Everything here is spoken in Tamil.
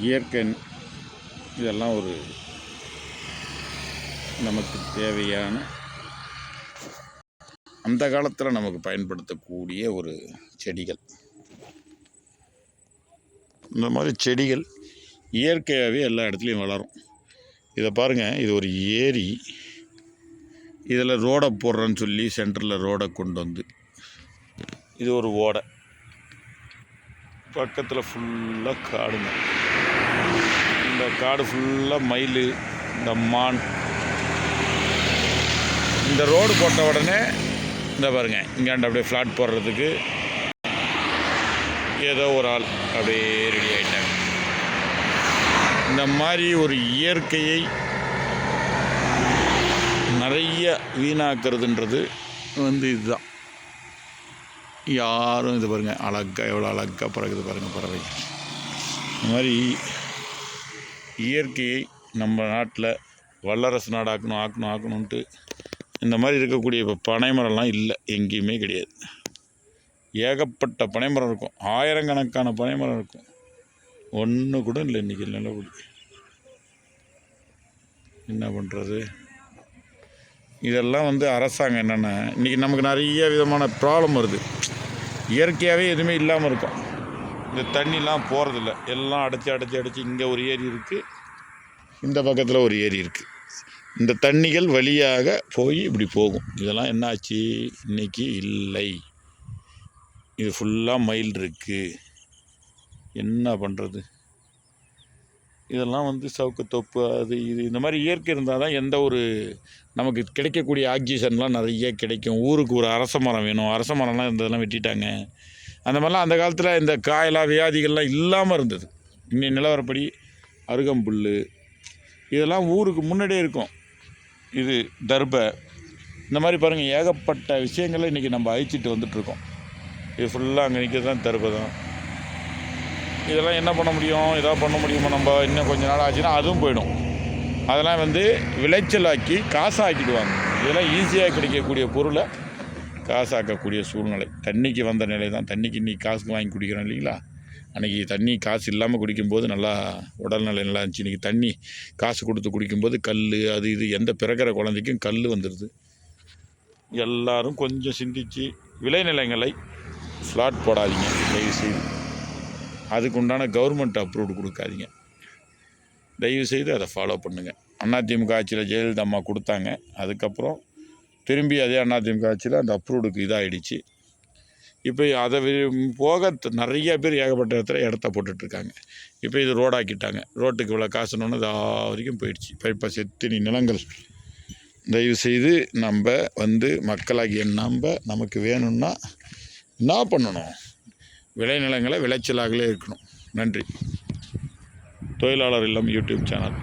இயற்கை இதெல்லாம் ஒரு நமக்கு தேவையான அந்த காலத்தில் நமக்கு பயன்படுத்தக்கூடிய ஒரு செடிகள். இந்த மாதிரி செடிகள் இயற்கையாகவே எல்லா இடத்துலையும் வளரும். இதை பாருங்கள், இது ஒரு ஏரி. இதில் ரோடை போடுறேன்னு சொல்லி சென்டரில் ரோடை கொண்டு வந்து இது ஒரு ஓடை. பக்கத்தில் ஃபுல்லாக காடுங்க. இந்த காடு ஃபுல்லாக மயில், இந்த மான். இந்த ரோடு போட்ட உடனே இந்த பாருங்கள், இங்காண்ட அப்படியே ஃப்ளாட் போடுறதுக்கு ஏதோ ஒரு ஆள் அப்படியே ரெடி ஆகிட்டாங்க. இந்த மாதிரி ஒரு இயற்கையை நிறைய வீணாக்கிறதுன்றது இதுதான். யாரும் இது பாருங்கள், அழகாக எவ்வளோ அழகாக பறகுது பாருங்கள் பறவை. இந்த மாதிரி இயற்கையை நம்ம நாட்டில் வல்லரசு நாடு ஆக்கணுன்ட்டு இந்த மாதிரி இருக்கக்கூடிய இப்போ பனைமரம்லாம் இல்லை, எங்கேயுமே கிடையாது. ஏகப்பட்ட பனைமரம் இருக்கும், ஆயிரக்கணக்கான பனைமரம் இருக்கும். ஒன்று கூட இல்லை இன்றைக்கி நல்லபடி. என்ன பண்ணுறது? இதெல்லாம் அரசாங்கம் என்னென்னா, இன்றைக்கி நமக்கு நிறைய விதமான ப்ராப்ளம் வருது. இயற்கையாகவே எதுவுமே இல்லாமல் இருக்கும். இந்த தண்ணிலாம் போகிறதில்ல, எல்லாம் அடைச்சி இங்கே ஒரு ஏரி இருக்குது, இந்த பக்கத்தில் ஒரு ஏரி இருக்குது. இந்த தண்ணிகள் வழியாக போய் இப்படி போகும். இதெல்லாம் என்னாச்சு? இன்றைக்கி இல்லை. இது ஃபுல்லாக மயில் இருக்குது. என்ன பண்ணுறது? இதெல்லாம் சவுக்கு தொப்பு அது இது இந்த மாதிரி இயற்கை இருந்தால் தான் எந்த ஒரு நமக்கு கிடைக்கக்கூடிய ஆக்சிஜன்லாம் நிறைய கிடைக்கும். ஊருக்கு ஒரு அரச மரம் வேணும். அரச மரம்லாம் இதெல்லாம் வெட்டிட்டாங்க. அந்த மாதிரிலாம் அந்த காலத்தில் இந்த காயெல்லாம் வியாதிகள்லாம் இல்லாமல் இருந்தது. இன்னைய நிலவரப்படி அருகம்புல் இதெல்லாம் ஊருக்கு முன்னாடியே இருக்கும். இது தர்பை, இந்த மாதிரி பாருங்கள், ஏகப்பட்ட விஷயங்களை இன்றைக்கி நம்ம அழிச்சிட்டு வந்துட்டுருக்கோம். இது ஃபுல்லாக அங்கே நிற்கிறது தான் தர்பை தான். இதெல்லாம் என்ன பண்ண முடியும்? எதாவது பண்ண முடியுமா? நம்ம இன்னும் கொஞ்சம் நாள் ஆச்சுன்னா அதுவும் போயிடும். அதெல்லாம் விளைச்சலாக்கி காசாக்கிடுவாங்க. இதெல்லாம் ஈஸியாக கிடைக்கக்கூடிய பொருளை காசாக்கக்கூடிய சூழ்நிலை. தண்ணிக்கு வந்த நிலை தான். தண்ணிக்கு இன்றைக்கி காசுக்கு வாங்கி குடிக்கிறோம் இல்லைங்களா? அன்றைக்கி தண்ணி காசு இல்லாமல் குடிக்கும்போது நல்லா உடல்நிலை நல்லா இருந்துச்சு. இன்றைக்கி தண்ணி காசு கொடுத்து குடிக்கும்போது கல் அது இது எந்த பிறக்கிற குழந்தைக்கும் கல் வந்துடுது. எல்லோரும் கொஞ்சம் சிந்தித்து விளைநிலங்களை ஃப்ளாட் போடாதீங்க தயவுசெய்து. அதுக்குண்டான கவர்மெண்ட் அப்ரூவ்டு கொடுக்காதீங்க தயவுசெய்து. அதை ஃபாலோ பண்ணுங்கள். அதிமுக ஆட்சியில் ஜெயலலிதா அம்மா கொடுத்தாங்க. அதுக்கப்புறம் திரும்பி அதே அதிமுக ஆட்சியில் அந்த அப்ரூவ்டுக்கு இதாகிடுச்சு. இப்போ அதை போக நிறைய பேர் ஏகப்பட்ட இடத்த போட்டுட்ருக்காங்க. இப்போ இது ரோடாக்கிட்டாங்க. ரோட்டுக்கு இவ்வளோ காசுனோன்னு அது வரைக்கும் போயிடுச்சு. இப்போ செத்தினி நிலங்கள். தயவுசெய்து நம்ம மக்களாகிய நமக்கு வேணும்னா என்ன பண்ணணும்? விளைநிலங்களை விளைச்சலாகலே இருக்கணும். நன்றி. தொழிலாளர் இல்லம் யூடியூப் சேனல்.